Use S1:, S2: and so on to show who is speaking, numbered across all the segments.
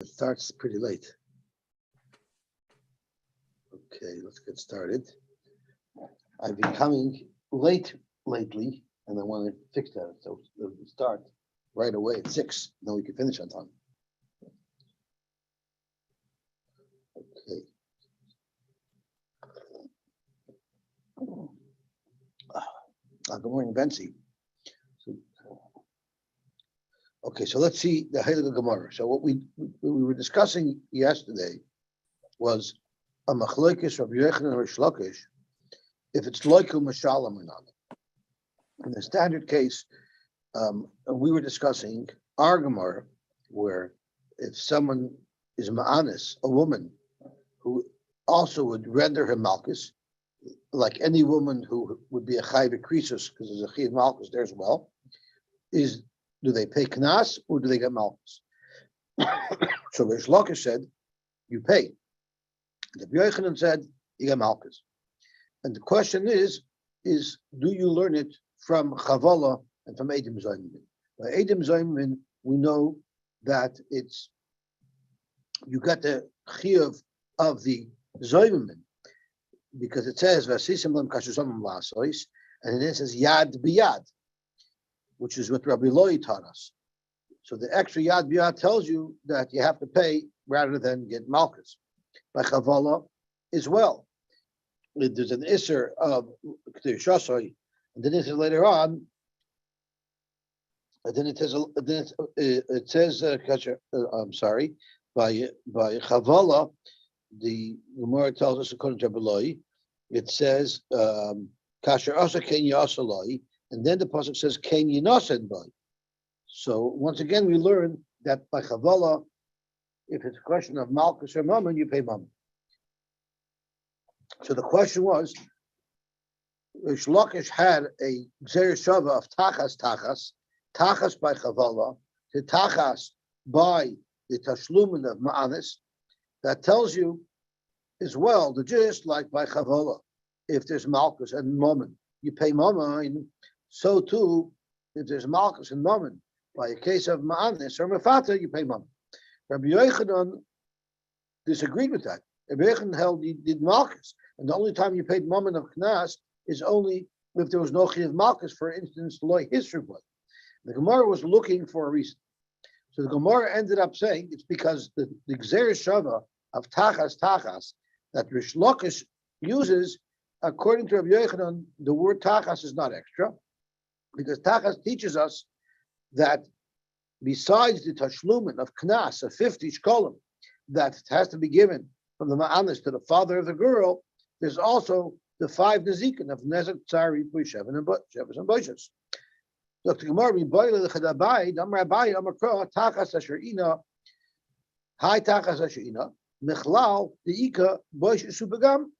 S1: It starts pretty late. Okay, let's get started. I've been coming late lately, and I want to fix that. So we'll start right away at 6. Then we can finish on time. Okay. Good morning, Bensi. Okay, so let's see the Heilige Gemara. So what we were discussing yesterday was a machlokes of Yochanan or Shlokish, if it's loikel mashalom or not. In the standard case, we were discussing our Gemara, where if someone is ma'anis, a woman who also would render her malchus, like any woman who would be a chai b'krisus, because there's a chai malchus there as well, do they pay knas or do they get malchus? So Rish Lakish said, you pay. The Yochanan said, you get malchus. And the question is do you learn it from Chavala and from Eidim Zaymin? By Eidim Zaymin, we know that you got the chiyuv of the Zaymin, because it says, Vasisim lam kashuzamim la'asois, and then it says, Yad biyad, which is what Rabbi Loi taught us. So the extra Yad biyad tells you that you have to pay rather than get malchus. By Chavala as well. There's an Isser of K'tir Shasoi, and then it says later on, and then it says, I'm sorry, by Chavala, the Gemara tells us according to Rabbi Loi, it says, Kasher Asa Ken Yasaloi, and then the pasuk says Ken Yinasen Boy. So once again, we learn that by Chavala, if it's a question of malchus or mammon, you pay mammon. So the question was, Rish Lakish had a Gzer Shava of Tachas by Chavala, to Tachas by the Tashlumin of Ma'anis. That tells you as well, the just like by Chavala, if there's malchus and mammon, you pay mammon. So too, if there's malchus and mammon, by a case of Ma'anis or Mefata, you pay mammon. Rabbi Yochanan disagreed with that. Rabbi Yochanan held he did malchus, and the only time you paid mammon of knas is only if there was no chiyuv malchus, for instance, loy history blood. The Gemara was looking for a reason. So the Gemara ended up saying it's because the Gzer Shava of Tachas that Rish Lakish uses, according to Rabbi Yochanan, the word Tachas is not extra, because Tachas teaches us that besides the Tashlumin of Knas, of 50 shkolim, that has to be given from the Ma'anis to the father of the girl, there's also the 5 Nezikin of Nezek, Tzari, Shevan, and Boishas. Dr. Gemara, Boile Chadabai, Amrabai, Amakro, Tachas Asherina, Hai Tachas Asherina, Michlal, the Ika, Boishas Subagam.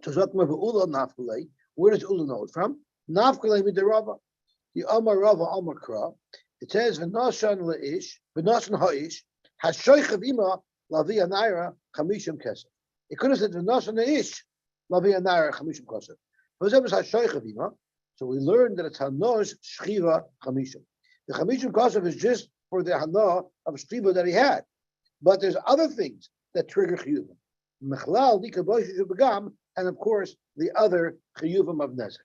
S1: So Zokma Ula Nafkulei, where does Ula know it from? Nafkulei with the Rava. The Amar Rava Amakra, it says, V'noshan La'ish, V'noshan Ha'ish, Hashoichav Ima, Lavi Anaira, Chamishim Kesef. It could have said V'noshan La'ish, Lavi Anaira, Chamishim Kesef. But it was Hashoichav Ima. So we learned that it's Hanosh Shchiva Chamishim. The Chamishim Kesef is just for the Hanoah of Shchiva that he had. But there's other things that trigger Chiyuvim. Mechlal, Dika Boishu Begam, and of course, the other Chiyuvim of Nezek.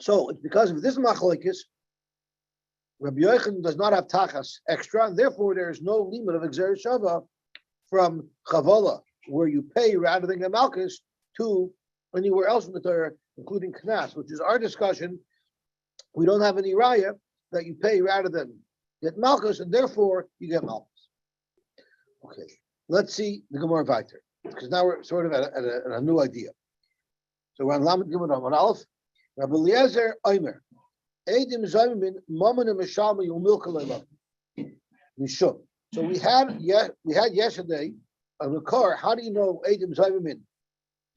S1: So it's because of this machlokes, Rabbi Yochanan does not have tachas extra, and therefore there is no limit of Gzer Shava from Chavala, where you pay rather than get malchus, to anywhere else in the Torah, including Knas, which is our discussion. We don't have any raya that you pay rather than get malchus, and therefore you get malchus. Okay, let's see the Gemara Vayter, because now we're sort of at a new idea. So we're on Lamed Gimel Amud Aleph. Rabbi Eliezer Omer, Eidim Zaymin Mammon and Mishalma Yumilka Leilam. Mishum. So we had yesterday a Makar. How do you know Eidim Zaymin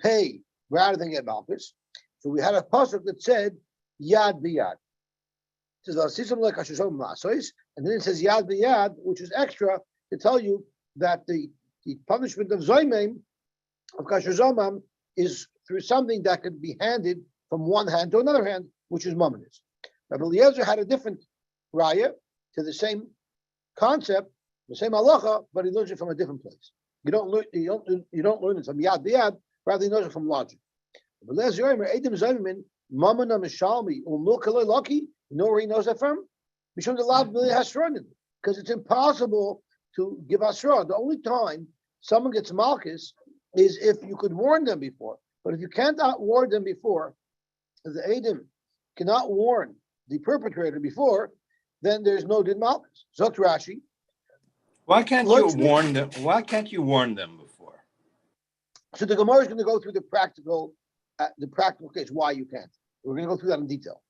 S1: pay rather than get malchus? So we had a pasuk that said Yad biyad. It says Vasisim like Hashusam Masois, and then it says Yad biyad, which is extra to tell you that the punishment of Zaymin of Kashuzamam is through something that could be handed from one hand to another hand, which is Mammonis. Rabbi Eliezer had a different raya to the same concept, the same halacha, but he learns it from a different place. You don't learn it from yad b'yad, rather he knows it from logic. You know where he knows that from? Because it's impossible to give asra. The only time someone gets malchus is if you could warn them before. But if you can't warn them before, if the Eidim cannot warn the perpetrator before, then there's no din malchus. Zot Rashi.
S2: Why can't you warn them? Why can't you warn them before?
S1: So the Gemara is going to go through the practical case why you can't. We're going to go through that in detail.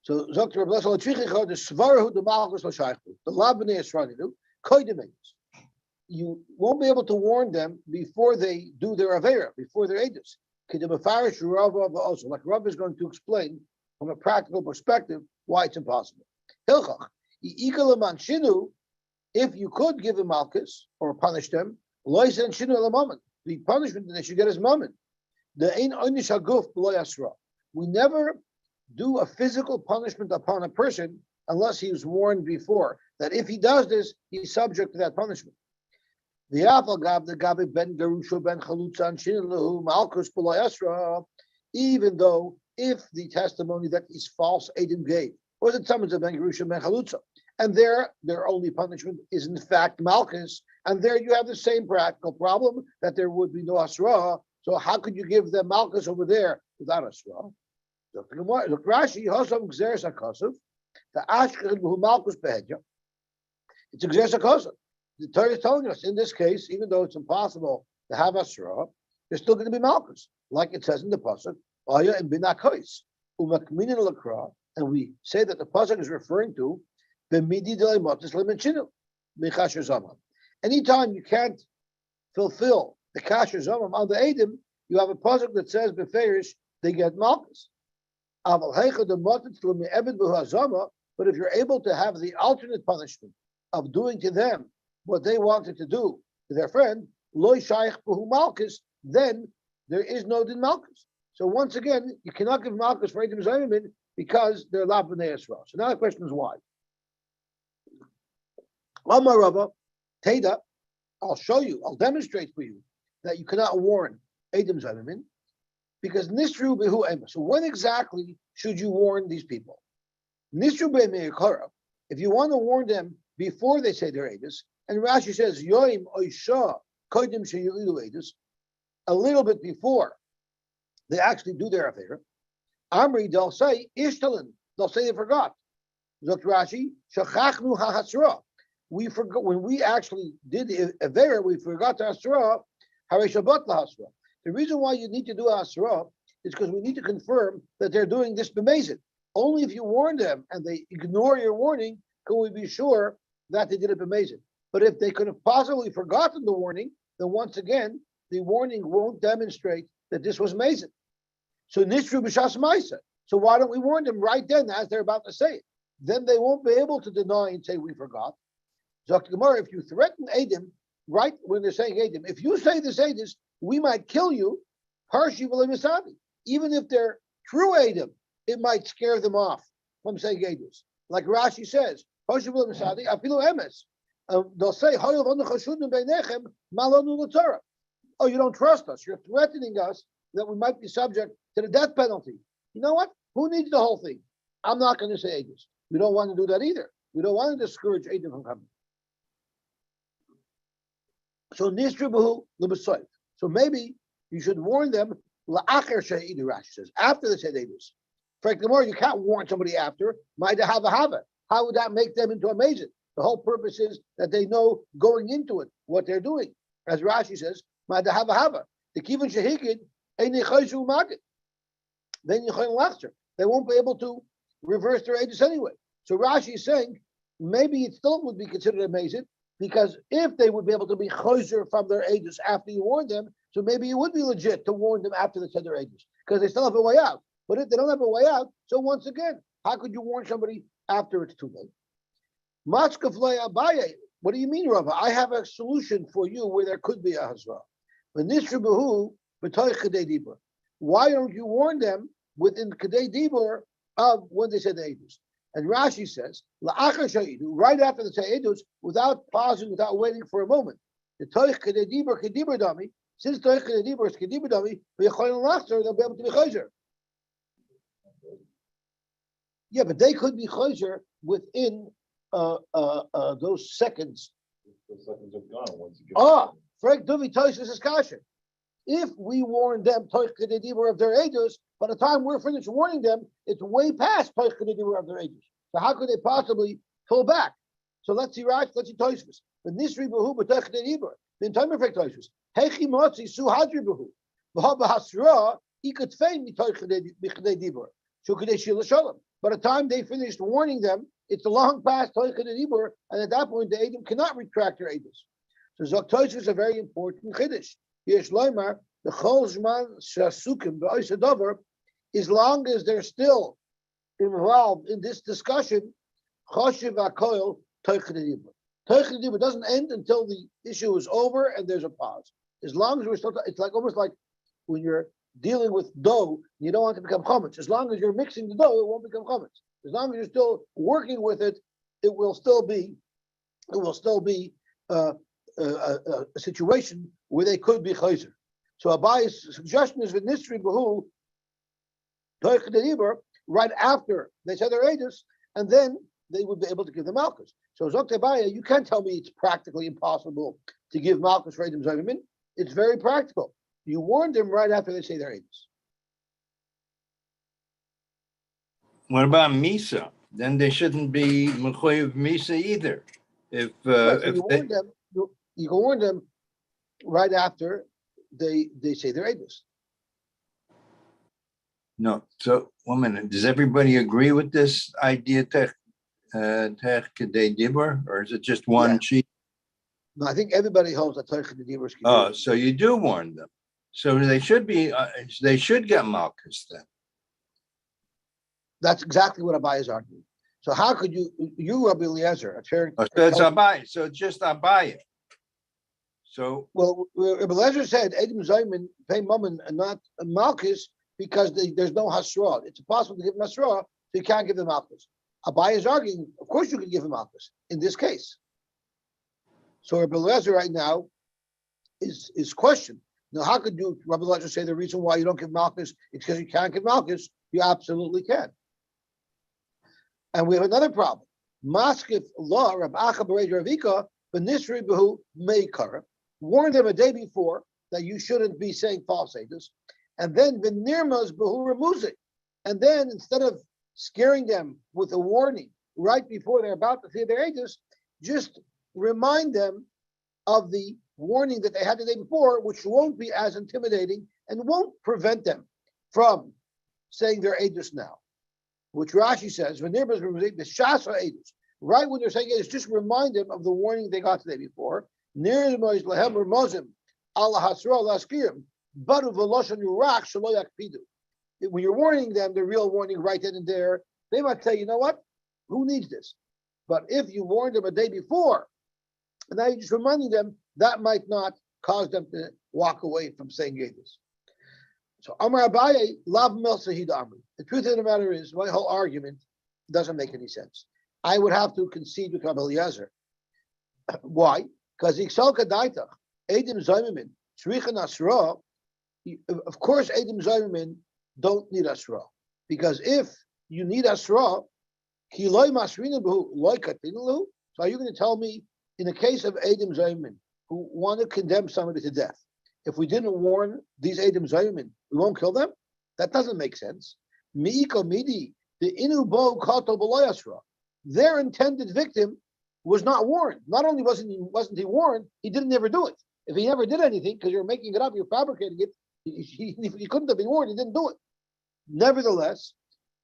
S1: So Zot Rabbi the Svarhu the malchus l'shaychu the labnei esranidu koidemeis. You won't be able to warn them before they do their avera, before their edus. Like Rav is going to explain from a practical perspective why it's impossible. Hilchach, if you could give a malchus or punish them, the punishment that they should get is moment. We never do a physical punishment upon a person unless he was warned before that if he does this, he's subject to that punishment. Even though if the testimony that is false Eidim gave was it someone's a ben Gerusha ben Chalutza, and their only punishment is in fact Malchus, and there you have the same practical problem that there would be no Asra. So how could you give them Malchus over there without Asra? Look Rashi, Hosam Gzeres HaKosov, the Ashkechad B'hu Malchus Behedya. It's a Gzeres HaKosov. The Torah is telling us in this case, even though it's impossible to have Asra, there's still going to be Malchus, like it says in the pasuk, Aya and Binakois, Umakminin Lakra, and we say that the pasuk is referring to the Midi Delimotis Lemenchinu, Michasher Zaman. Anytime you can't fulfill the Kasher Zaman on the Eidim, you have a pasuk that says Beferish they get Malchus. But if you're able to have the alternate punishment of doing to them what they wanted to do to their friend, loy shaykh b'hu malchus, then there is no din malchus. So once again, you cannot give malchus for Eidim Zayimim because they're lav b'nei Yisrael. So now the question is why. Amar Rava, Teda, I'll demonstrate for you that you cannot warn Eidim Zayimim because nisru b'hu ema. So when exactly should you warn these people? Nisru b'meikara. If you want to warn them before they say their Eidos, and Rashi says, Yoim Oisha Kodim Sheyu'ilu Eidos, a little bit before they actually do their affair. Amri, they'll say, Ishtalin, they'll say they forgot. Zot Rashi, Shachachnu HaHasra. We forgot, when we actually did the affair, we forgot the Hasra, Hare Shabbat LaHasra. The reason why you need to do Hasra is because we need to confirm that they're doing this b'mezid. Only if you warn them and they ignore your warning, can we be sure that they did it b'mezid. But if they could have possibly forgotten the warning, then once again, the warning won't demonstrate that this was mezid. So Nishru b'shas ma'isa. So why don't we warn them right then as they're about to say it? Then they won't be able to deny and say we forgot. Zok Gemara, if you threaten Eidim right when they're saying Eidim, if you say this Eidim, we might kill you, Harshi v'lemisadi. Even if they're true Eidim, it might scare them off from saying Eidim. Like Rashi says, Harshi v'lemisadi, afilu emes. They'll say, oh, you don't trust us. You're threatening us that we might be subject to the death penalty. You know what? Who needs the whole thing? I'm not going to say Eidos. We don't want to do that either. We don't want to discourage Eidim from coming. So Nisribahu Libasoy. So maybe you should warn them, La'acher Sha'idu, Rashi says, after they said Eidos. Furthermore, you can't warn somebody after, might have a habit. How would that make them into a mazid? The whole purpose is that they know going into it what they're doing. As Rashi says, the kivun shehigid then they won't be able to reverse their ages anyway. So Rashi is saying maybe it still would be considered amazing because if they would be able to be choser from their ages after you warn them, so maybe it would be legit to warn them after they said their ages because they still have a way out. But if they don't have a way out, so once again, how could you warn somebody after it's too late? What do you mean, Rava? I have a solution for you where there could be a hazra. Why don't you warn them within Kedei Dibur of when they said the Eidos? And Rashi says, "La'achar shayidu," right after the say edus, without pausing, without waiting for a moment. The toich kedibur kedibur dami. Since toich kedibur is kedibur dami, v'yachoyin lachzer, they'll be able to be chayzer. Yeah, but they could be chayzer within those seconds.
S3: Those seconds are gone once you get.
S1: Frank Duvi Tosh is kasha. If we warn them toich kedibur of their edus, by the time we're finished warning them, it's way past toich kedibur of their edus. So how could they possibly pull back? So let's see Rashi, let's see Toshvis. The nisri behu b'toich kedibur. The entire effect Toshvis. Hechi motzi su hadri behu. V'ha b'hasra ikatfein mitoich kedibur. Shu kedei shil shalom. By the time they finished warning them, it's a long past toich kedibur, and at that point the edim cannot retract their edus. So Zok is a very important chiddush. Yesh loymar the chol zman shasukim b'oisadavar, as long as they're still involved in this discussion, choshev hakoil toich kedibur. Toich kedibur doesn't end until the issue is over and there's a pause. As long as we're still, it's like almost like when you're dealing with dough, you don't want it to become chametz. As long as you're mixing the dough, it won't become chametz. As long as you're still working with it, it will still be a situation where they could be chayzer. So Abayi's suggestion is v'nisri behu toich kedibur right after they said their edus, and then they would be able to give the malchus. So Zok Abaya, you can't tell me it's practically impossible to give malchus for edim zayvim. It's very practical. You warned them right after they say their edus.
S2: What about Misa? Then they shouldn't be mechoyev Misa either. If
S1: You can warn them right after they say their edus.
S2: No. So 1 minute. Does everybody agree with this idea, tech kedei dibur, or is it just one sheet?
S1: No, I think everybody holds that toich kedibur.
S2: Oh, so you do warn them. So they should be. They should get malchus then.
S1: That's exactly what Abai is arguing. So how could you, Rabbi Eliezer,
S2: So it's Abai. So it's just Abai. So
S1: Rabbi Eliezer said Edim Zayman pay Mammon and not Malchus because there's no Hasra. It's impossible to give him Hasra, so you can't give him Malchus. Abai is arguing, of course you can give him Malchus in this case. So Rabbi Eliezer right now is questioned. Now, how could you, Rabbi Eliezer, say the reason why you don't give Malchus is because you can't give Malchus? You absolutely can. And we have another problem. Maskif law, Rab Acha Bereid Ravika, Benisri Behu Meikara, warned them a day before that you shouldn't be saying false edus, and then Benirmas Behu Remuzik. And then instead of scaring them with a warning right before they're about to say their edus, just remind them of the warning that they had the day before, which won't be as intimidating and won't prevent them from saying their edus now. Which Rashi says, the shasa edus, right when they're saying edus, just remind them of the warning they got the day before. When you're warning them, the real warning right then and there, they might say, you know what? Who needs this? But if you warned them a day before, and now you're just reminding them, that might not cause them to walk away from saying edus. So Amar Abaye, Lav Mel Sahid Amri. The truth of the matter is, my whole argument doesn't make any sense. I would have to concede with Rabbi Eliezer. Why? Because Iksal Kadaitach, Edim Zaymimin, Shricha Asra, of course Edim Zaymimin don't need Asra. Because if you need Asra, Kiloi Masrina Behu, Loi Katinalu, so are you going to tell me, in the case of Edim Zaymimin, who want to condemn somebody to death, if we didn't warn these Edim Zaymimin, we won't kill them? That doesn't make sense. Mi'iko midi, the inu bo kato b'loyasra. Their intended victim was not warned. Not only wasn't he warned, he didn't ever do it. If he never did anything, because you're making it up, you're fabricating it, he couldn't have been warned, he didn't do it. Nevertheless,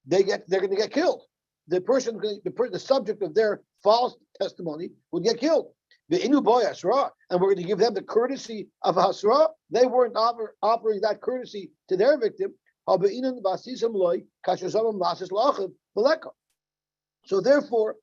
S1: they're going to get killed. The subject of their false testimony would get killed. The inu boy asra, and we're going to give them the courtesy of hasra. They weren't offering that courtesy to their victim. So therefore,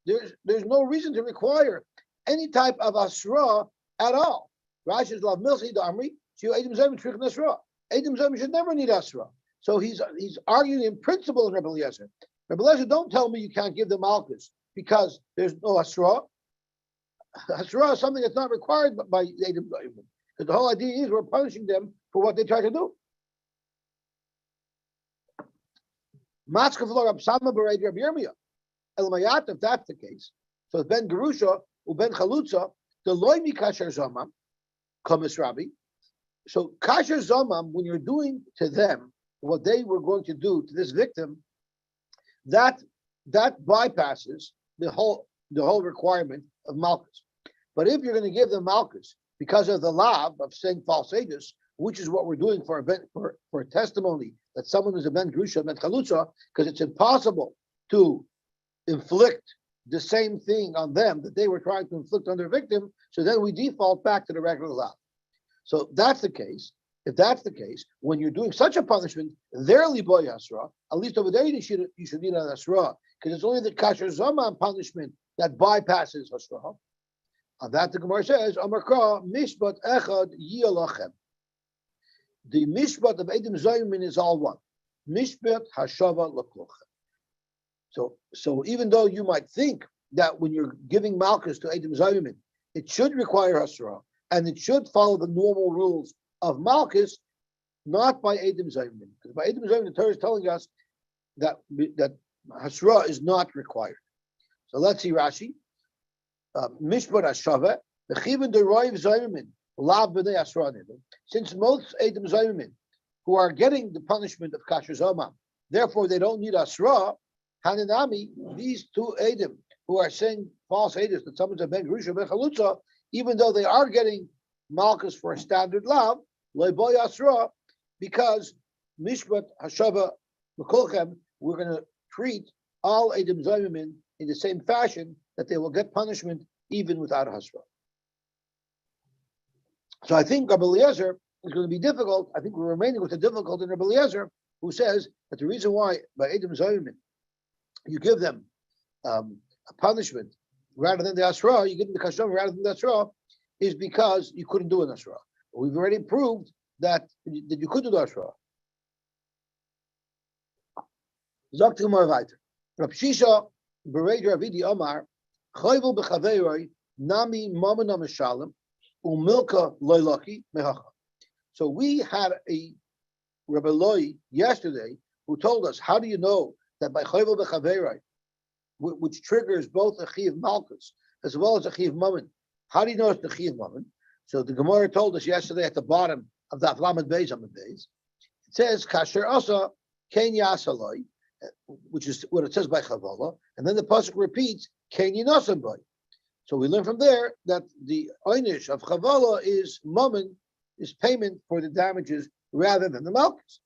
S1: there's no reason to require any type of asra at all. Rashi's love milsi damri. Edim Zayim should never need asra. So he's arguing in principle in Rebbe Eliezer Rabbi Eliezer, don't tell me you can't give them malchus because there's no asra. Asra is something that's not required by Edom Zayim. Because the whole idea is we're punishing them for what they try to do. If that's the case, so it's ben Gerusha or ben Chalutza, the loymi kasher zamam, kamis Rabbi. So kasher zamam, when you're doing to them what they were going to do to this victim, that bypasses the whole requirement of malchus. But if you're going to give them malchus because of the lav of saying false ages, which is what we're doing for a testimony that someone is a ben Gerusha, ben Chalutza, because it's impossible to inflict the same thing on them that they were trying to inflict on their victim, so then we default back to the regular law. So that's the case. If that's the case, when you're doing such a punishment, they're liboy asra. At least over there you should need an asra, because it's only the kasher zaman punishment that bypasses asra. On that the Gemara says, Amarka mishpat echad yiyalachem. The mishpat of Edom Zayim is all one. Mishpat hashava laklochem. So even though you might think that when you're giving malchus to Edom Zayim, it should require Hasra, and it should follow the normal rules of malchus, not by Edom Zayim. Because by Edom Zayim, the Torah is telling us that Hasra is not required. So let's see Rashi. Mishpat hashava, the chivin deroiv Zayim, lav b'nei Hasra. Since most Edom Zayim who are getting the punishment of kasher zoma, therefore they don't need Hasra. Hananami, these two Edom who are saying false Edom that someone's a ben Gerusha, ben Chalutza, even though they are getting malchus for a standard lav, loyboy asra, because mishpat hashava l'kolchem, we're going to treat all Edom Zayim in the same fashion that they will get punishment even without hasra. So I think Rabbi Eliezer is going to be difficult. I think we're remaining with the difficult in Rabbi Eliezer, who says that the reason why by Edom Zayim you give them a punishment rather than the asra, you give them the kashem rather than the asra, is because you couldn't do an asra. We've already proved that you could do the asra. Zok Gemara weiter. Rav Shisha bereid Ravidi Omar chayvel bechaveiroi nami mamona meshalem umilka loylaki mehacha. So we had a Rabbi Loi yesterday who told us, how do you know that by chayvel bechaveiroi, which triggers both a chiv malchus as well as a chiv mammon? How do you know it's the chiv mammon? So the Gemara told us yesterday at the bottom of the Lamed Beis Amud Beis, it says kasher asa ken yasaloi, which is what it says by chavala, and then the pasuk repeats ken yinasan by. So we learn from there that the einish of chavala is mammon, is payment for the damages rather than the malchus.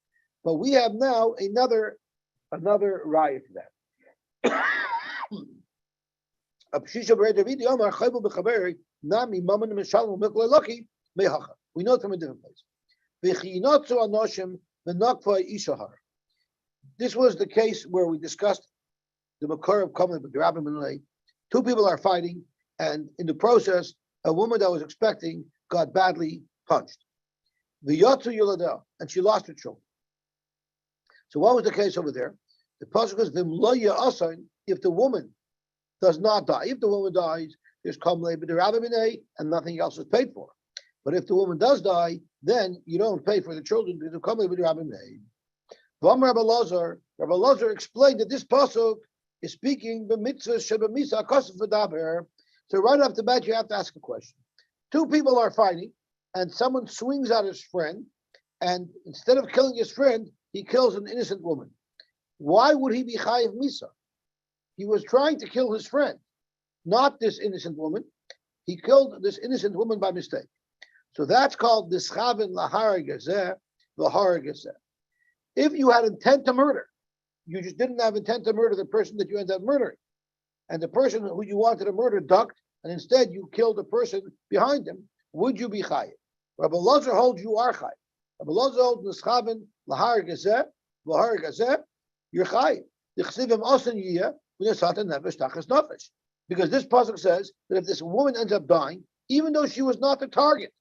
S1: But we have now another riot to that. We know it from a different place. This was the case where we discussed the makor of common with the Rabbi Menelei. Two people are fighting, and in the process, a woman that was expecting got badly punched. And she lost her children. So what was the case over there? The pasuk is if the woman does not die. If the woman dies, there's kamlei b'derabimine and nothing else is paid for. But if the woman does die, then you don't pay for the children because of kamlei b'derabimine. Rabbi Lazar explained that this pasuk is speaking b'mitzvah shebamisa akosef v'daber. So right off the bat, you have to ask a question. Two people are fighting, and someone swings at his friend, and instead of killing his friend, he kills an innocent woman. Why would he be chayiv misa? He was trying to kill his friend, not this innocent woman. He killed this innocent woman by mistake. So that's called dischaven lahar gezeh v'har gezeh. If you had intent to murder, you just didn't have intent to murder the person that you ended up murdering. And the person who you wanted to murder ducked, and instead you killed the person behind him, would you be chayiv? Rabbi Lazar holds you are chayiv. Rabbi Lazar holds dischaven lahar gezeh v'har gezeh. You're chayiv. Because this pasuk says that if this woman ends up dying, even though she was not the target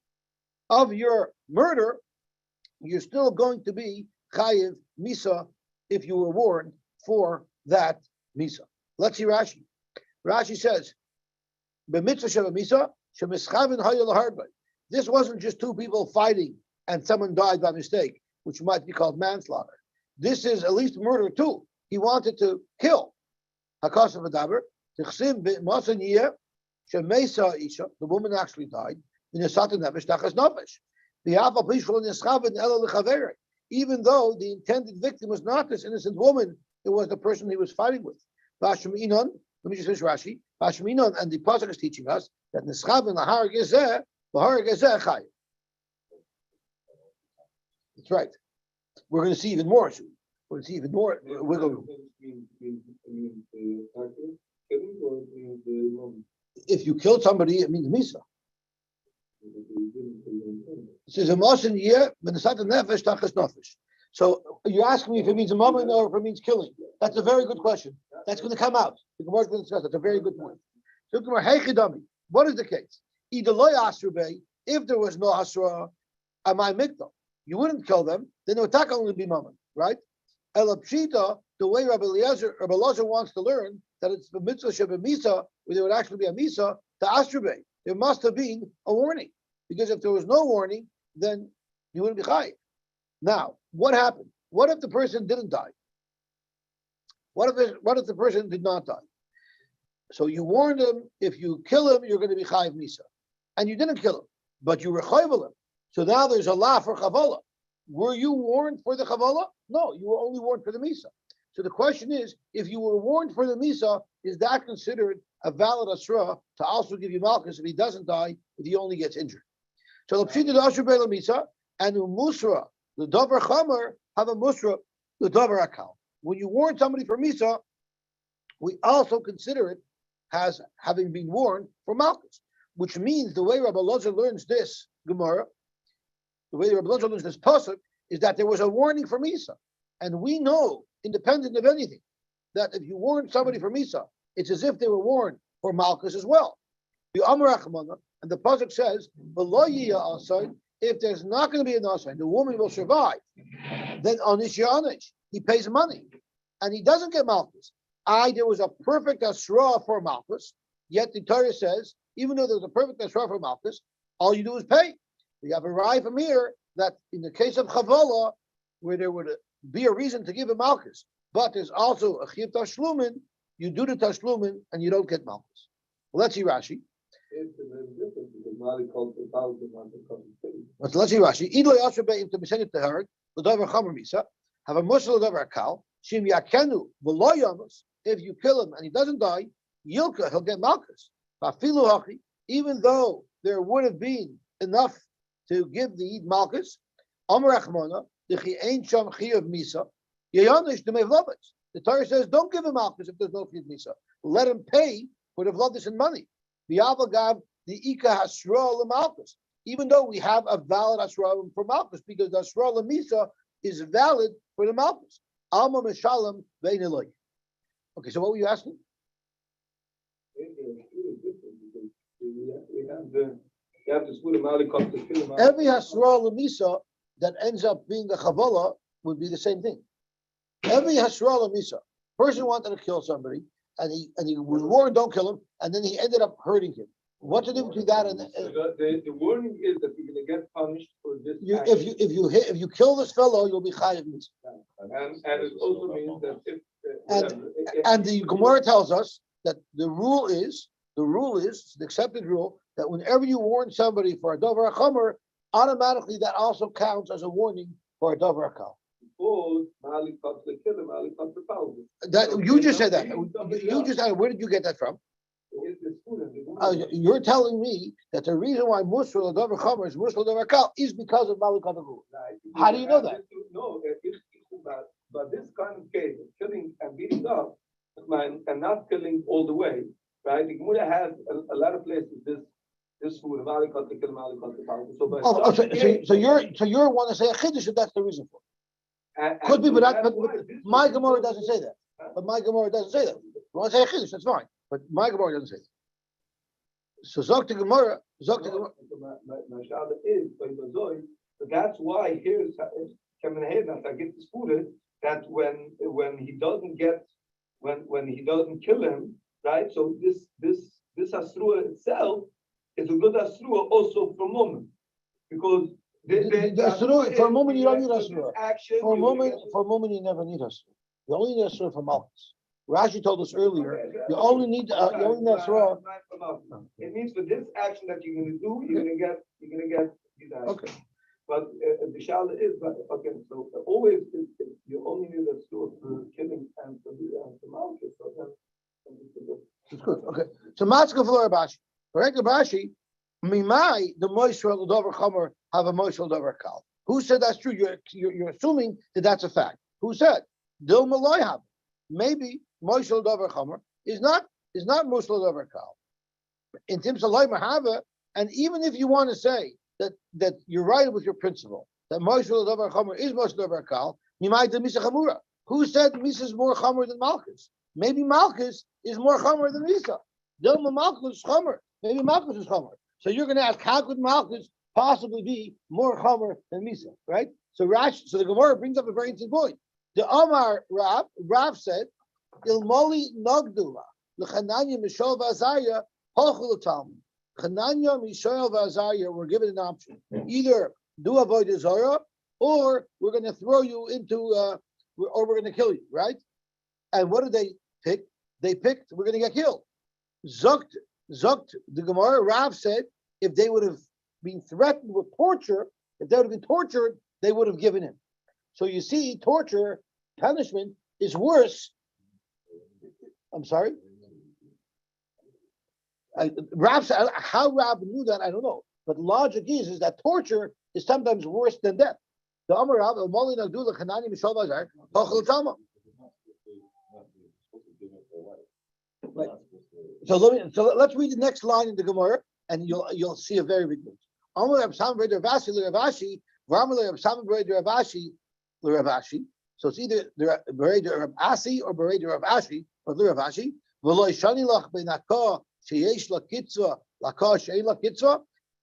S1: of your murder, you're still going to be chayiv misa if you were warned for that misa. Let's see Rashi. Rashi says, this wasn't just two people fighting and someone died by mistake, which might be called manslaughter. This is at least murder too. He wanted to kill. The woman actually died. Even though the intended victim was not this innocent woman, it was the person he was fighting with. Let me just finish Rashi. And the pasuk is teaching us that Neschav Chai. That's right. We're going to see even more soon. We're going to see even more wiggle room. If you kill somebody, it means misa. It says a motion year, nefesh tachas nefesh. So you're asking me if it means a moment or if it means killing. That's a very good question. That's going to come out. The Gemara is going to discuss. That's a very good point. So what is the case? Either loy asrubei, if there was no asra, amai mikdal, you wouldn't kill them. Then it would only be moment, right? Elapshita, the way Rabbi Elazar wants to learn that it's the mitzvah sheba misa, where there would actually be a misa to asrubei. There must have been a warning, because if there was no warning, then you wouldn't be chayiv. Now, what happened? What if the person didn't die? What if the person did not die? So you warned him, if you kill him, you're going to be chayiv misa, and you didn't kill him, but you were chayiv him. So now there's a law for chavala. Were you warned for the chavala? No, you were only warned for the misa. So the question is, if you were warned for the misa, is that considered a valid asra to also give you malchus if he doesn't die, if he only gets injured? So the pshita the asra beila misa and musra the davar chamer have a musra the davar akal. When you warn somebody for misa, we also consider it as having been warned for malchus, which means the way Rabbi Elazar learns this Gemara, the way Rabbi Elazar learns this pasuk, is that there was a warning for misa, and we know, independent of anything, that if you warn somebody for misa, it's as if they were warned for malchus as well. The Amar Achmana, and the pasuk says, if there's not going to be an asay, the woman will survive, then onish yanish, he pays money, and he doesn't get malchus. There was a perfect asra for malchus, yet the Torah says, even though there's a perfect asra for malchus, all you do is pay. We have a raya from here that in the case of chavala, where there would be a reason to give a malchus, but there's also a chiv tashlumin, you do the tashlumin and you don't get malchus. Well, let's see Rashi. Let's see Rashi. Have a mushal davar kal. Shim yakenu v'lo yamus. If you kill him and he doesn't die, yilka, he'll get malchus. Even though there would have been enough to give the Eid malchus, Amar Achmona, the ain't sham chiyav misa, yayanish the mevlovitz. The Torah says, don't give him malchus if there's no chiyav misa. Let him pay for the vlovitz in money. The avagav the ika hasra lemalchus. Even though we have a valid hasra for malchus, because the hasra lemisa is valid for the malchus. Alma meshalem vein eloy. Okay, so what were you asking? Every hasra lemisa that ends up being a chavala would be the same thing. Every hasra lemisa, person wanted to kill somebody, and he was warned, don't kill him, and then he ended up hurting him. What's the difference between that and
S4: the warning is that you're going to get punished for this.
S1: If you kill this fellow, you'll be chayiv misa.
S4: And it also means that
S1: and the Gemara tells us that the rule is the accepted rule that whenever you warn somebody for a davar chamer, automatically that also counts as a warning for a davar akal. That you just said that. You just said, where did you get that from? You're telling me that the reason why Musra Davar Chomer is Musra Davar Kal is because of Malikat Agul. How do you know that?
S4: No, but this kind of case of killing and beating up, and not killing all the way, right? The Gemara has a lot of places this food Malikat to kill Malikat to
S1: so you want to say a chiddush if that's the reason for it. Could be, but my Gemara doesn't say that. But my Gemara doesn't say that. You want to say a chiddush, that's fine. But my Gemara doesn't say that. So Zok the Gemara.
S4: So that's why here's I get this food that when he doesn't get when he doesn't kill him, right? So this asrua itself is a good asrua also for a moment, because
S1: The asrua, for a moment you don't need
S4: this
S1: asrua.
S4: action.
S1: For a moment you never need asrua. You only need asrua for malchus. Rashi told us earlier, you only need asrua.
S4: It means for this action that you're going to do, you're going to get these actions.
S1: Okay.
S4: But the shala is, but okay, so always you only need a store for killing and for the malchus. So then
S1: It's good. Okay. So Matzka for Rabashi. Correct, Rabashi. Mimai the moishel dover chomer have a moishel dover kal. Who said that's true? You're assuming that that's a fact. Who said? Dil maloi have. Maybe moishel dover chomer is not moishel dover kal. In terms of loy mahava, and even if you want to say that you're right with your principle that moishel dover chomer is moishel dover kal, mimai the misa chamura. Who said misa is more chomer than malchus? Maybe malchus is more chomer than misa. Dilma malchus is chomer. Maybe malchus is chomer. So you're going to ask, how could malchus possibly be more chomer than misa, right? So the Gemara brings up a very interesting point. The Omar Rav said, Ilmoli nogdula l'chananya mishol v'azariah hochul talmud. Chananya, Mishael, v'azariah were given an option: either do avodah zarah, or we're going to throw you into, or we're going to kill you, right? And what did they pick? They picked, we're going to get killed. Zukt, the Gemara, Rav said, if they would have been threatened with torture, if they would have been tortured, they would have given in. So you see, torture, punishment is worse. I'm sorry? Rav said, how Rav knew that, I don't know. But logic is that torture is sometimes worse than death. The Amar Rav, Moli Nagdula, Chanani, Mishal Bazar, Tochel Tama. Right. So let's read the next line in the Gemara, and you'll see a very big difference. Amar Reb Sam Breder Ravashi l'Ravashi, V'Amar Reb Sam Breder Ravashi l'Ravashi. So it's either the Breder Reb Asi or Breder Reb Ashi or l'Ravashi. V'Lo Shani Lach Beinakah Sheyesh LaKitzva Lakah Shein LaKitzva.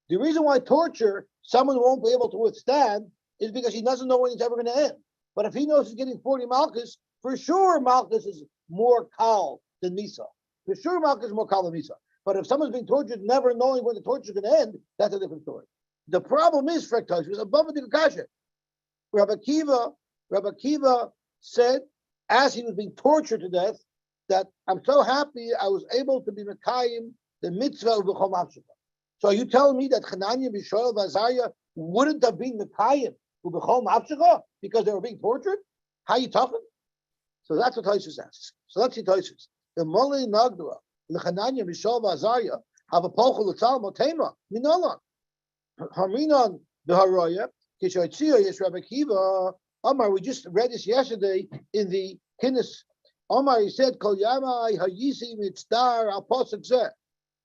S1: The reason why torture someone won't be able to withstand is because he doesn't know when it's ever going to end. But if he knows he's getting 40 malchus, for sure malchus is more kal than misa. For sure malchus is more kal than misa. But if someone's being tortured, never knowing when the torture is going to end, that's a different story. The problem is, Frektosh, was above the Kakasha. Rabbi Akiva said, as he was being tortured to death, that I'm so happy I was able to be Mekayim, the mitzvah of B'chol Mavshika. So are you telling me that Chananya, Mishael, Vazariah wouldn't have been Mekayim of B'chol Mavshika because they were being tortured? How are you talking? So that's what Tosus asks. So let's see Tosus. The Moli Nagdua, L'Chananya, Mishael, Vazariah, have a pochel l'tzal motema, minolan. Harminon b'haroya, kishoitzia yes Rabbi Akiva. Omar, we just read this yesterday in the Kinnis. Omar, he said, Kol Yamai Hayisi Mitzdar Al Posuk Zeh.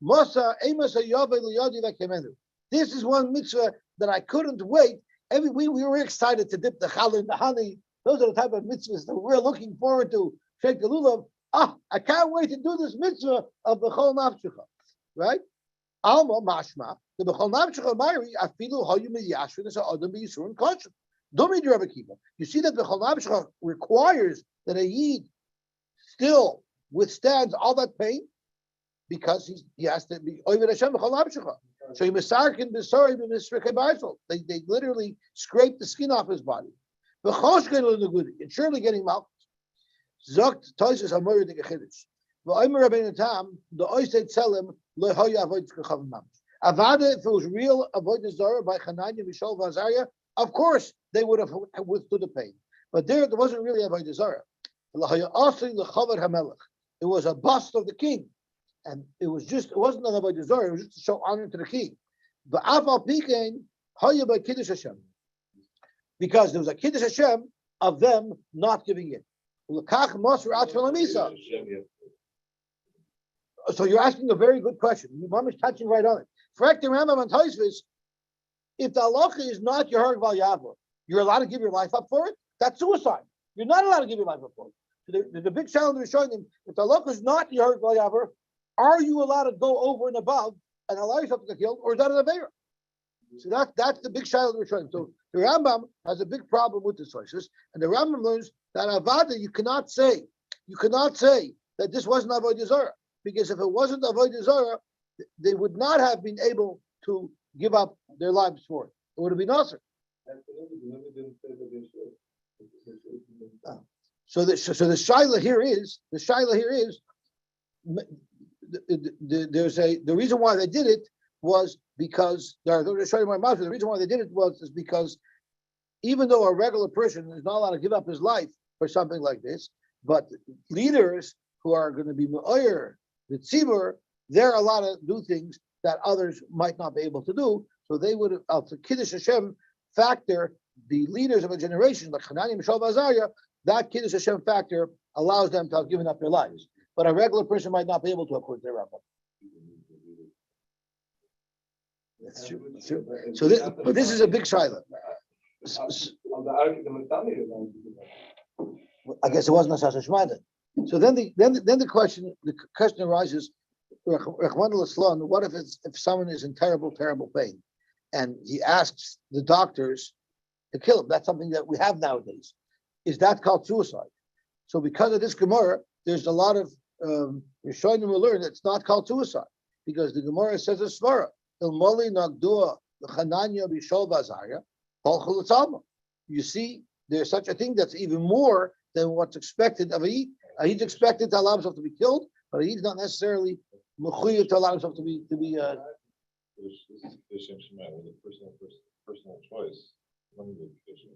S1: Mosa Amos Hayove Liyodi Vekemenu. This is one mitzvah that I couldn't wait. We were excited to dip the challah in the honey. Those are the type of mitzvahs that we're looking forward to. Sheikh the Lulav. I can't wait to do this mitzvah of B'chol Nafshecha. Right? Alma Mashma. The B'chol Nafshecha Mayri Afilu Hayu Miyashvin is Adam B'Yisurin Kosher. Domi Rabbi Akiva. You see that B'chol Nafshecha requires that a Yid still withstands all that pain because he has to be Oived Hashem B'chol Nafshecha. So he misarkin b'sorry b'misrikei b'aisol. They literally scrape the skin off his body. It's surely getting malchus. Zokt toises hamoyer de gechidish. V'oimer Rabbeinu Tam the oisei tzelem lehoya avoid kechavim mamish. Avada, if it was real avoid zarah by Chananya, Mishael, Vazariah, of course they would have withstood the pain. But there wasn't really avoid zarah. It was a bust of the king, and it wasn't an avoid zarah. It was just to show honor to the king. But afal pikein hoya by kiddush Hashem, because there was a kiddush Hashem of them not giving in. So you're asking a very good question. Mom is touching right on it. Correct the Rambam and Tosfos. If the halacha is not your harg val yavor, you're allowed to give your life up for it. That's suicide. You're not allowed to give your life up for it. So the big challenge is showing them, if the halacha is not your harg val yavor, are you allowed to go over and above and allow yourself to get killed, or is that an aveira? So that's the big challenge we're showing. So the Rambam has a big problem with the sources, and the Rambam learns that avada you cannot say you cannot say that this wasn't avodah zarah, because if it wasn't avodah zarah, they would not have been able to give up their lives for it. It would have been awesome. So the shaila here is the reason why they did it was because the reason why they did it was because even though a regular person is not allowed to give up his life for something like this, but leaders who are going to be me'oyer, the tzibur, they're allowed to do things that others might not be able to do. So they would have, to Kiddush Hashem factor, the leaders of a generation, like Hanani, Mishael, Azariah, that Kiddush Hashem factor allows them to have given up their lives. But a regular person might not be able to, according to their rabbi. That's true. That's true. So this is a big shaila. I guess it wasn't a Sasha Shmada. So then the question arises, what if someone is in terrible pain and he asks the doctors to kill him? That's something that we have nowadays. Is that called suicide? So because of this Gemara, there's a lot of Rishonim will learn it's not called suicide, because the Gemara says a svara. Ilmoli nagdua l'chananya b'shol v'azarya kol chulutzalma. You see, there's such a thing that's even more than what's expected of a Yid. A Yid's expected to allow himself to be killed, but a Yid's not necessarily mechuyev to allow himself to be.
S3: Personal choice.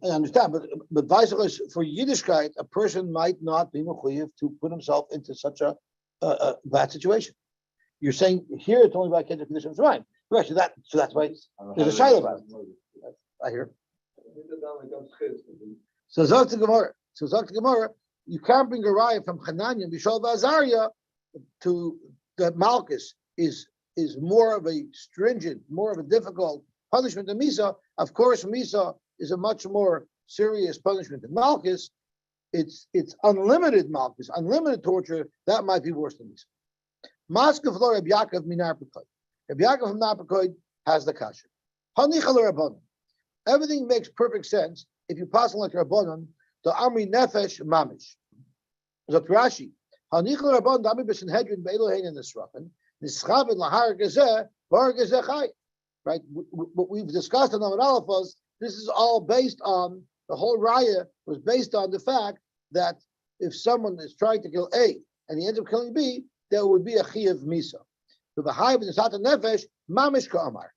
S1: I understand, but vice versa, for Yiddishkeit, a person might not be mechuyev to put himself into such a bad situation. You're saying here it's only by Kedusha conditions, right? Right. So that's why there's a shaila about it. I hear. So Zok to Gemara, you can't bring a raya from Hananya, Bishol Vazariah to that Malchus is more of a stringent, more of a difficult punishment than Misa. Of course, Misa is a much more serious punishment than Malchus. It's unlimited Malchus, unlimited torture. That might be worse than Misa. Maskav lo Reb Yaakov minar Pekoid. Reb Yaakov from Napekoid has the kasher. Hanichal Rabbanon. Everything makes perfect sense if you pass like Rabbanon, the Amri Nefesh Mamish. Zot Rashi. Hanichal Rabbanon Dami B'Sanhedrin Be'elohein and Nisrafen Nischaven Lahar Gezeh Bar Gezeh Chai. Right. What we've discussed in Amar Alphas, this is all based on the whole raya was based on the fact that if someone is trying to kill A and he ends up killing B, there would be a chiyav misa. So the high in the shat nefesh mamish ka'amar.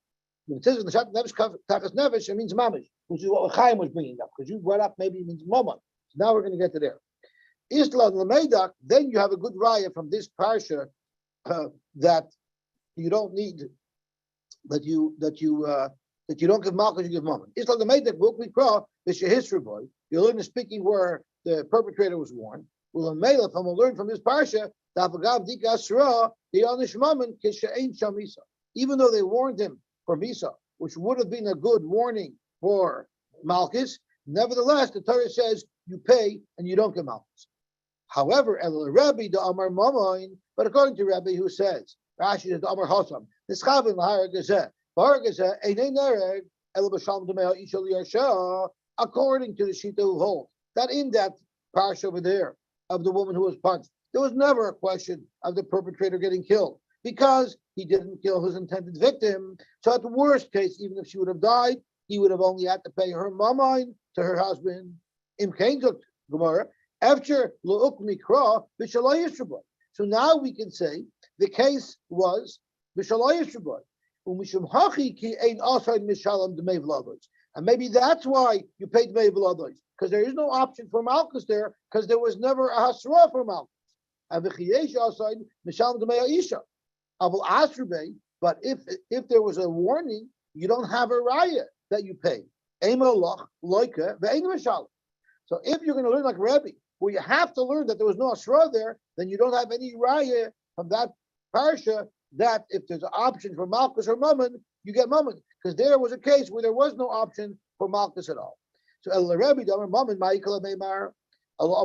S1: When it says in the shat nefesh tachas nefesh, it means mamish, which is what Chaim was bringing up, because you brought up maybe it means mama. So now we're going to get to there. Isla l'meidak, then you have a good raya from this parsha that you don't need, that you don't give malchus, you give mama. Isla l'meidak book we call the shehisru boy. You learn the speaking where the perpetrator was warned. We'll learn from this parsha. Even though they warned him for Misa, which would have been a good warning for Malchus, nevertheless, the Torah says you pay and you don't get Malchus. However, but according to Rabbi who says, Rashi says, Amar Hosam, according to the Shita who holds that in that parsha over there of the woman who was punched, there was never a question of the perpetrator getting killed because he didn't kill his intended victim. So at the worst case, even if she would have died, he would have only had to pay her mamain to her husband. So now we can say the case was and maybe that's why you paid Dmei V'Lados, because there is no option for Malchus there, because there was never a Hasra for Malchus. But if there was a warning, you don't have a raya that you pay. So if you're going to learn like Rabbi, where you have to learn that there was no Hasra there, then you don't have any raya from that parsha that if there's an option for Malchus or Mammon, you get Mammon. Because there was a case where there was no option for Malchus at all. So El Rabbi Damar Mammon Ma'ikala Meimar we'll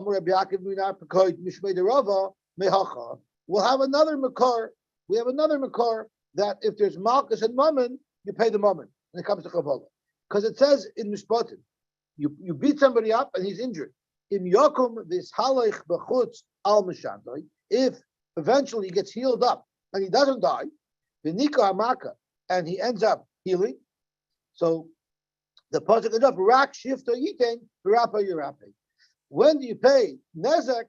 S1: have another makar. We have another makar that if there's Malchus and Mammon, you pay the Mammon when it comes to Kabbalah. Because it says in Mishpatim, you beat somebody up and he's injured. im yokum vishalech b'chutz al mishandoi, if eventually he gets healed up and he doesn't die, v'nika amaka, and he ends up healing. So the pasuk ends up rak shifta yiten v'rapa yirape. When do you pay nezek?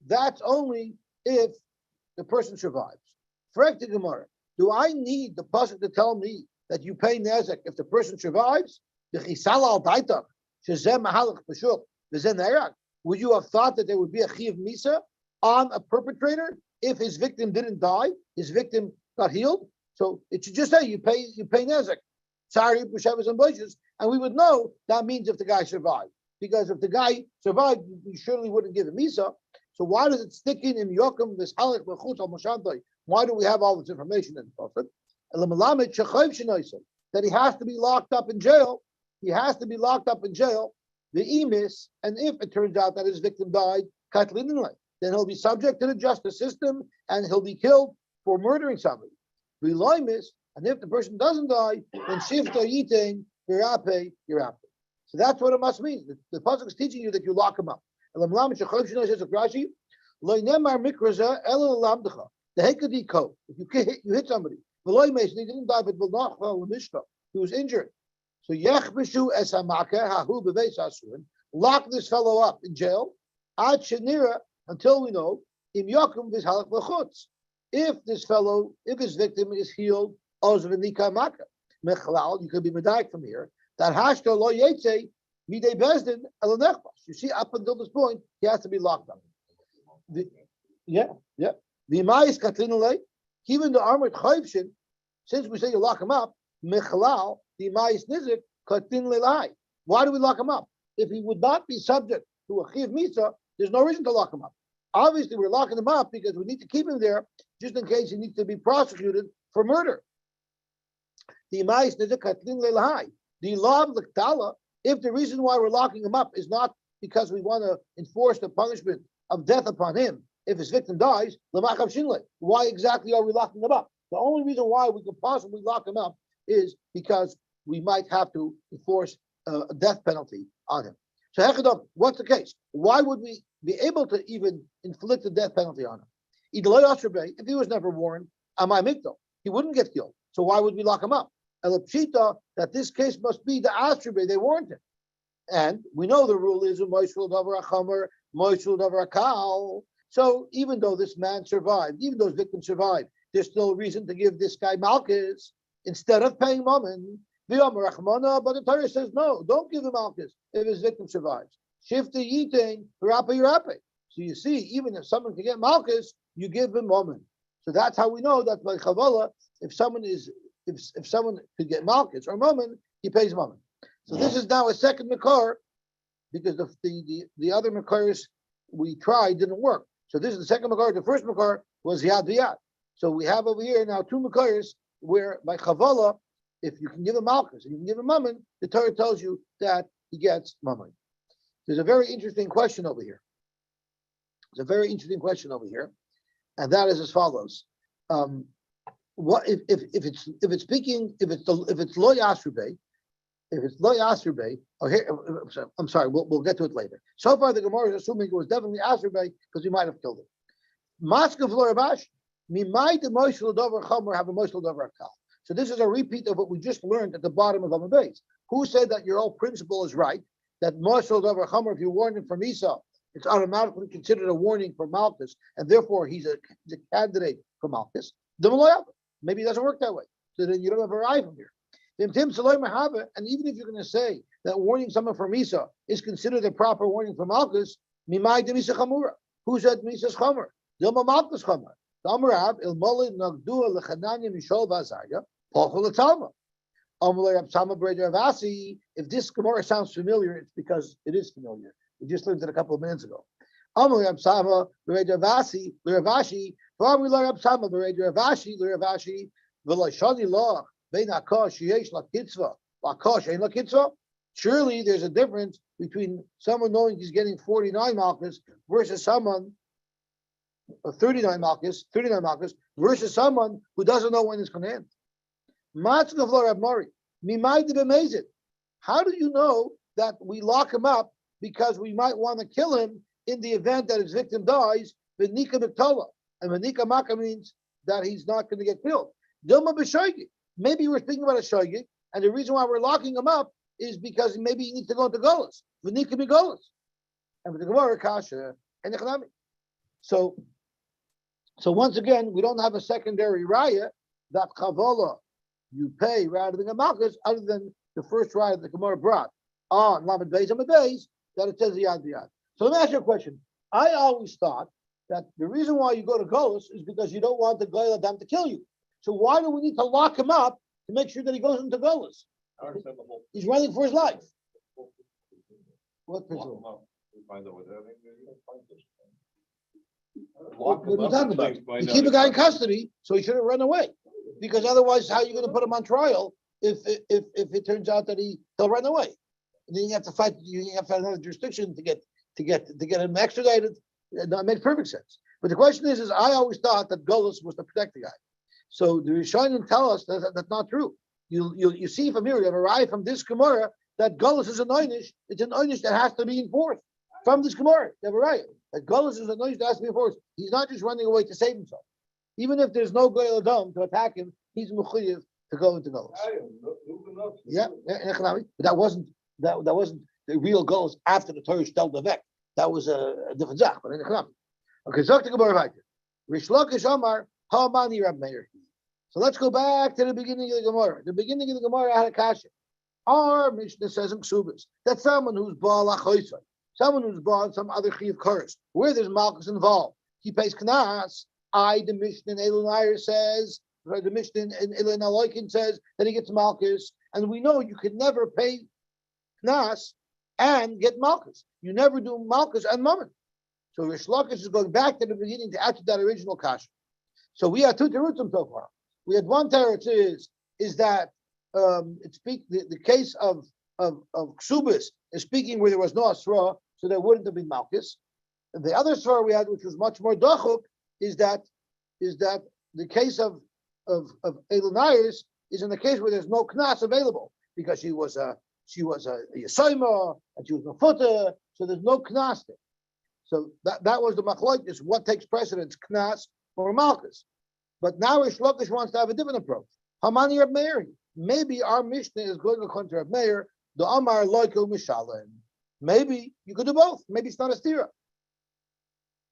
S1: That's only if the person survives. Frek the Gemara. Do I need the pasuk to tell me that you pay nezek if the person survives? Would you have thought that there would be a chiv misa on a perpetrator if his victim didn't die, his victim got healed? So it should just say you pay nezek. Sorry, and we would know that means if the guy survived. Because if the guy survived, we surely wouldn't give him misa. So why does it stick in yokum this halach b'chutz al moshantai? Why do we have all this information in the prophet? That he has to be locked up in jail. He has to be locked up in jail. The emis, and if it turns out that his victim died, then he'll be subject to the justice system and he'll be killed for murdering somebody. And if the person doesn't die, then shifta yiting yirape yirape. So that's what it must mean. The pasuk is teaching you that you lock him up. The hekadi ko. If you hit somebody, he didn't die, but he was injured. So yechbishu es hamaka hahu beveis asurin. Lock this fellow up in jail. Ad shenira, until we know im yokum v'halach v'chutz. If his victim is healed, oz v'nika maka mechalal, you could be medayik from here. That hashta lo yetze midei bezdin el nechbas. You see, up until this point, he has to be locked up. The imayis katlinale, even the armored chayvshin, since we say you lock him up, mechalal the imayis nizik katlinale. Why do we lock him up? If he would not be subject to a chiv misa, there's no reason to lock him up. Obviously, we're locking him up because we need to keep him there just in case he needs to be prosecuted for murder. The imayis nizik katlinale. The law of l'ktala, if the reason why we're locking him up is not because we want to enforce the punishment of death upon him, if his victim dies, why exactly are we locking him up? The only reason why we could possibly lock him up is because we might have to enforce a death penalty on him. So, Hechadam, what's the case? Why would we be able to even inflict a death penalty on him? If he was never warned, he wouldn't get killed. So why would we lock him up? Elapshita, that this case must be the Astrabe, they warned him. And we know the rule is Moishul Davar Achamer, Moishul Davar Akal. So even though this man survived, even though his victim survived, there's still a reason to give this guy Malchus instead of paying Mammon. But the Torah says, no, don't give him Malchus if his victim survives. Shifta Yiting, Rape. So you see, even if someone can get Malchus, you give him Mammon. So that's how we know that by Chavala, if someone could get Malchus or Mammon, he pays Mammon. So this is now a second Makar, because the other Makars we tried didn't work. So this is the second Makar. The first Makar was Yad V'Yad. So we have over here now two Makars where by Chavala, if you can give him Malchus and you can give him Mammon, the Torah tells you that he gets Mammon. There's a very interesting question over here. And that is as follows. What if it's lo yasrube, I'm sorry, we'll get to it later. So far, the Gemara is assuming it was definitely asrube because we might have killed it. Maskav lo Ravash, mimai de moishel dover chomer have a moishel dover akal. So this is a repeat of what we just learned at the bottom of Amud Beis. Who said that your whole principle is right? That moishel dover chomer, if you warn him from Esau, it's automatically considered a warning for Malchus, and therefore he's a candidate for Malchus. Maybe it doesn't work that way. So then you don't have a right from here. And even if you're going to say that warning someone from Esau is considered a proper warning for Malchus, who said Misa's Chomer? Dilma Malchus Chomer. If this Gemara sounds familiar, it's because it is familiar. We just learned it a couple of minutes ago. Surely there's a difference between someone knowing he's getting 49 malchus versus someone 39 malchus versus someone who doesn't know when it's going to end. How do you know that we lock him up because we might want to kill him in the event that his victim dies. V'nika miktola, and v'nika maka means that he's not going to get killed. Dilma b'shoigig. Maybe we're thinking about a shoigig, and the reason why we're locking him up is because maybe he needs to go into Golas. V'nika b'Golas, and with the Gemara kasha and economy. So once again, we don't have a secondary raya that Chavola you pay rather than a Malchus, other than the first raya that the Gemara brought on Lamed Beis and Beis, that it says Yad Yad. So let me ask you a question. I always thought that the reason why you go to Golos is because you don't want the Goyal Adam to kill you. So why do we need to lock him up to make sure that he goes into Golos? He's running for his life. What principle? What are you talking about? You keep a guy in custody, so he shouldn't run away. Because otherwise, how are you going to put him on trial if it turns out that he'll run away? And then you have to fight. You have to find another jurisdiction to get him extradited. That makes perfect sense. But the question is I always thought that Golos was to protect the guy. So the Rishonim tell us that that's not true. You see from here, you have arrived from this Gemara that Golos is an Einish. It's an Einish that has to be enforced from this Gemara. You have arrived that Golos is an Einish that has to be enforced. He's not just running away to save himself. Even if there's no Goyal Adam to attack him, he's mechuyev to go into Golos. Yeah, but that wasn't the real Golos after the Torah stel Davek. That was a different zach. But in economic. Okay, so the Gemara weiter. Rish Lakish Amar Ha'amani Rab Meir. So let's go back to the beginning of the Gemara. The beginning of the Gemara had a kasha. Our Mishnah says in Kesubos that someone who's Baal Achoisai, someone who's bought some other Chiv Kurz, where there's Malchus involved, he pays Knas. The Mishnah in Elon says, or the Mishnah in Elon Aloikin says that he gets Malchus, and we know you could never pay Knas and get Malchus. You never do Malchus and Mammon. So Rish Lakish is going back to the beginning to answer that original kasha. So we have two terutzim so far. We had one teretz is that the case of Kesubos is speaking where there was no asra, so there wouldn't have been Malchus. And the other asra we had, which was much more dachuk, is that the case of Elonairis is in the case where there's no knas available because she was a Yosy and she was Mefuta, so there's no knas there. So that was the machlokes, what takes precedence, knas or malchus. But now Rish Lakish wants to have a different approach. Hamani Rab Meir. Maybe our Mishnah is going according to Rab Meir, the Amar Loiko Mishalim. Maybe you could do both. Maybe it's not a stira.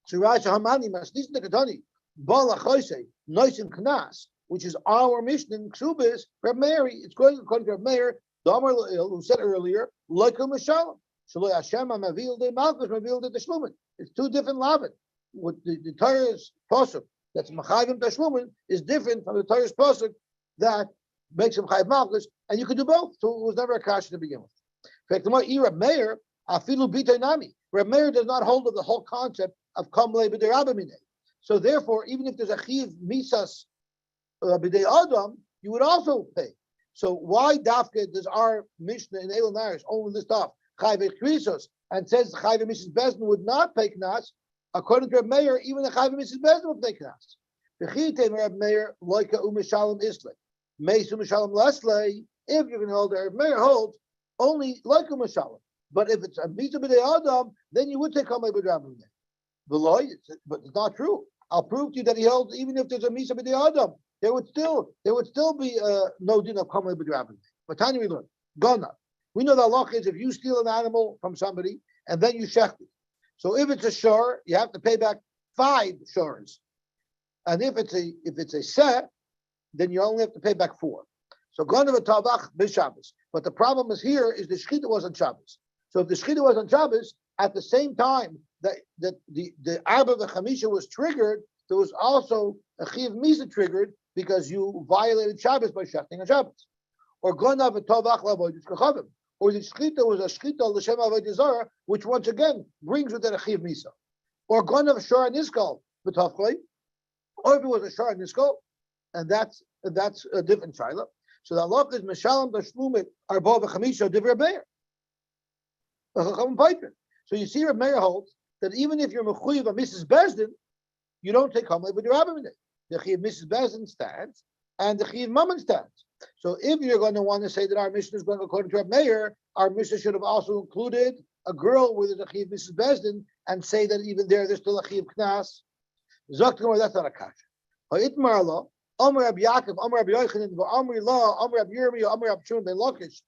S1: So Rashi Hamani Masnis Nekatani Bala Choisei Noisim Knas, which is our Mishnah in Kesubos, Rab Meir. It's going according to Rab Meir, the Amar who said earlier, Loiko Mishalim. Shaloi Hashem Mavil de Malchus Mavil de Teshlumin. It's two different lavin. What the Torah's pasuk that's Machayim Teshlumin is different from the Torah's pasuk that makes him Chayim Malchus, and you could do both. So it was never a kasha to begin with. In fact, the more Rab Meir Afilu B'Tei Nami. Rab Meir does not hold of the whole concept of Kamle B'Dei Rabamine. So therefore, even if there's a Chiv Misas B'Dei Adam, you would also pay. So why Dafke does our Mishnah in Elon Irish only list off Chayve Krisos and says Chayve Mrs. Bezdin would not pay Knas? According to Rab Meir, even the Chayve Mrs. Bezdin would pay Knas. V'chitem Rab Meir Loika U'Mishalem Islay. Meis U'Mishalem Leslay. If you're going to hold the Rab Meir holds only Loika U'Mishalem. But if it's a Misa B'Dei Adam, then you would take Kamei B'Dei Rabbanim. But it's not true. I'll prove to you that he holds even if there's a Misa B'Dei Adam, there would still be no din of Kamei B'Dei Rabbanim. But Tanya we learn Gona. We know the halacha is if you steal an animal from somebody and then you shecht it. So if it's a shor, you have to pay back 5 shors. And if it's a set, then you only have to pay back 4. So Gona v'Tavach b'Shabbos. But the problem is here is the shechita was on Shabbos. So if the shechita was on Shabbos, at the same time that the Arba v'Chamisha was triggered, there was also a Chiv Misa triggered because you violated Shabbos by shechting on Shabbos. Or Gona v'Tavach l'Avodas Kachavim. Or the shechita was a shechita l'Shem Avodah Zarah, which once again brings with it a Chiv Misa. Or Gona v'Shor Niskal v'Tavchlei. Or if it was a Shor Niskal, and that's a different shaila. So the Allah is Meshalam Tashlumit Arba v'Chamisha Divrei Beir. So you see, Reb Meir holds that even if you're mechuyev of Mrs. Bezdin, you don't take Kamei B'Dei Rabbanim. The Chiv Mrs. Bezdin stands, and the Chiv Mammon stands. So if you're going to want to say that our mission is going according to Reb Meir, our mission should have also included a girl with a chiv Mrs. Bezdin and say that even there's still a chiv knas. Zok Gemara, that's not a kasha. Ha'itmar lo, Omer Rab Yaakov, Omer Rab Yochanan, V'Omer Lo, Omer Rab Yirmi, Omer Rab Shimon ben Lakish,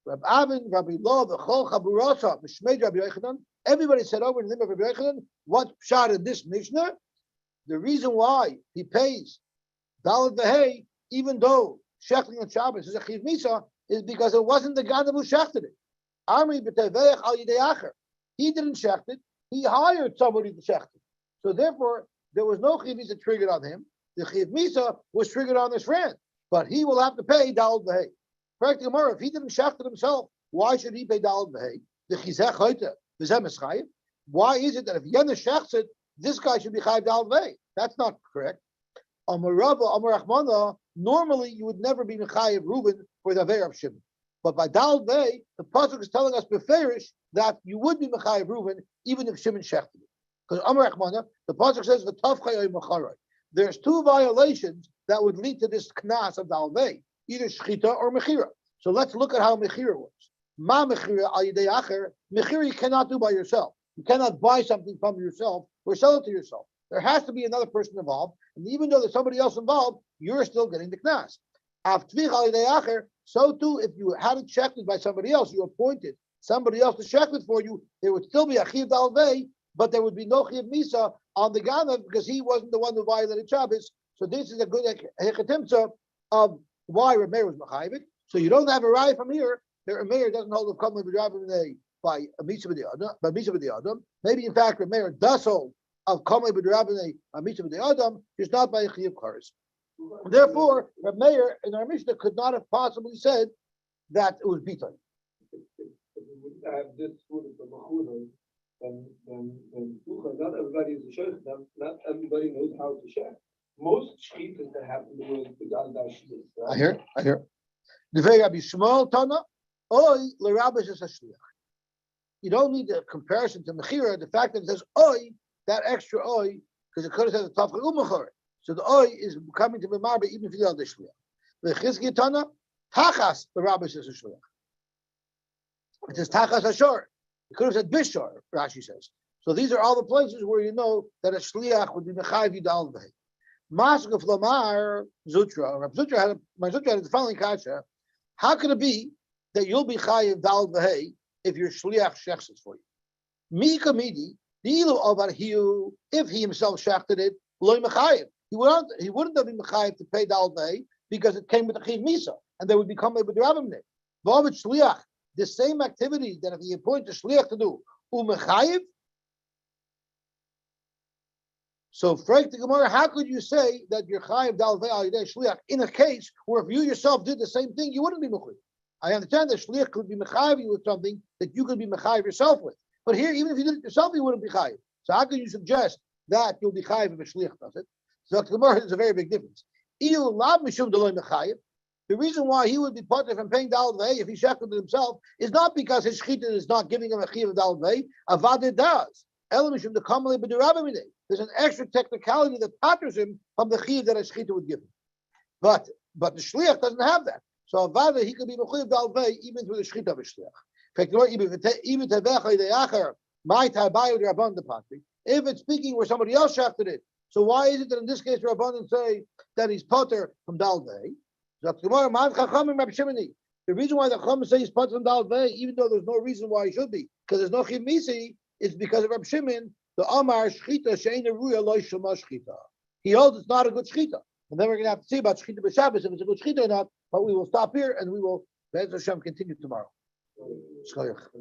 S1: Rab Avin, Rabbi Lo, V'Chol Chaburasa, V'Shmeid Rabbi Yochanan. Everybody said over in the name of Rabbi Yochanan, what shot in this Mishnah? The reason why he pays Dalet V'Hei, even though shechting on Shabbos is a chiv misa, is because it wasn't the Ganav who shechted it. Amri b'teveich al yidei acher. He didn't shecht it. He hired somebody to shecht it. So therefore, there was no chiv misa triggered on him. The chiv misa was triggered on his friend, but he will have to pay Dalet V'Hei. Correct the Gemara. If he didn't shecht it himself, why should he pay Dalet V'Hei? The chizech hoite v'zem is chayiv. Why is it that if Yenna shechts it, this guy should be chayiv Dalet V'Hei? That's not correct. Amar Rabba, Amar Achmana, normally you would never be Mechayev Reuben for the Aveir of Shimon. But by Dalet V'Hei, the Pasuk is telling us beferish that you would be Mechayev Reuben even if Shimon shechted it. Because Amar Achmana, the Pasuk says, V'tavchay Mecharoi. There's two violations that would lead to this knas of Dalet V'Hei, either Shchita or Mechira. So let's look at how Mechira works. Ma Mechira al Yidei Acher, Mechira you cannot do by yourself. You cannot buy something from yourself or sell it to yourself. There has to be another person involved, and even though there's somebody else involved, you're still getting the knas. So too, if you had it checked by somebody else, you appointed somebody else to check it for you, there would still be a chiv Dalet V'Hei, but there would be no chiv misa on the ganav because he wasn't the one who violated Shabbos. So this is a good hechatimtza of why Reb Meir was machayvik. So you don't have a raya from here. The Reb Meir doesn't hold of kamei b'drabim by a mitzvah b'di'adam. Maybe in fact Reb Meir does hold of kamei b'drabim a mitzvah b'di'adam, just not by a chiv charis. Therefore, Reb Meir in our Mishnah could not have possibly said that it was bitan.
S4: If we wouldn't have this food of the Machuda, then not everybody is a sheikh, not everybody knows how to share. Most shchitas that happen in the world is on that shchita.
S1: I hear. Devei Rabbi Shmuel Tana, Oy l'Rabbis is a shliach. You don't need a comparison to Mechira. The fact that it says Oy, that extra Oy, because it could have said the Tafel Umachor. So the Oy is coming to B'marbe even if you don't have the shliach. The Chizki Tana, Tachas l'Rabbis is a shliach. It says Tachas Ashor. It could have said Bishor, Rashi says. So these are all the places where you know that a shliach would be Mechayiv Dalet V'Hei. Masuk of Lamar Zutra, Rav Zutra had the following kasha. How could it be that you'll be Chayiv Dalet V'Hei if your shliach shechs it for you? Mi kamidi, dilu over hiu, if he himself shechted it, loy Mechayiv. He wouldn't have been Mechayiv to pay Dalet V'Hei because it came with a chiv misa, and they would become a b'drabim ne. V'avet shliach, the same activity that if he appointed a shliach to do, u'mechayiv. So, Frank the Gemara, how could you say that you're chayiv Dalet V'Hei al yidei shliach in a case where if you yourself did the same thing, you wouldn't be mechayiv? I understand that shliach could be mechayiv you with something that you could be mechayiv yourself with, but here, even if you did it yourself, you wouldn't be chayiv. So, how can you suggest that you'll be chayiv if a shliach does it? So, the Gemara, there's a very big difference. The reason why he would be parted from paying Dalet V'Hei if he shechted it himself is not because his shechita is not giving him a chiv of Dalet V'Hei. Avad it does. There's an extra technicality that patters him from the chiv that a shechita would give him. But the shliach doesn't have that. So Avad he could be mechuyev Dalet V'Hei even through the shechita of a shliach. If it's speaking where somebody else shechted it, so why is it that in this case Rabbanan say that he's potter from Dalet V'Hei? The reason why the Chacham say he's potter from Dalet V'Hei, even though there's no reason why he should be, because there's no chiv misi, is because of Rab Shimon, the Amar Shchita she'eina ruya lo shema shchita. He holds it's not a good shchita. And then we're going to have to see about shchita b'Shabbos if it's a good shchita or not. But we will stop here and we will, Be'ez Hashem, continue tomorrow. Shkoyach.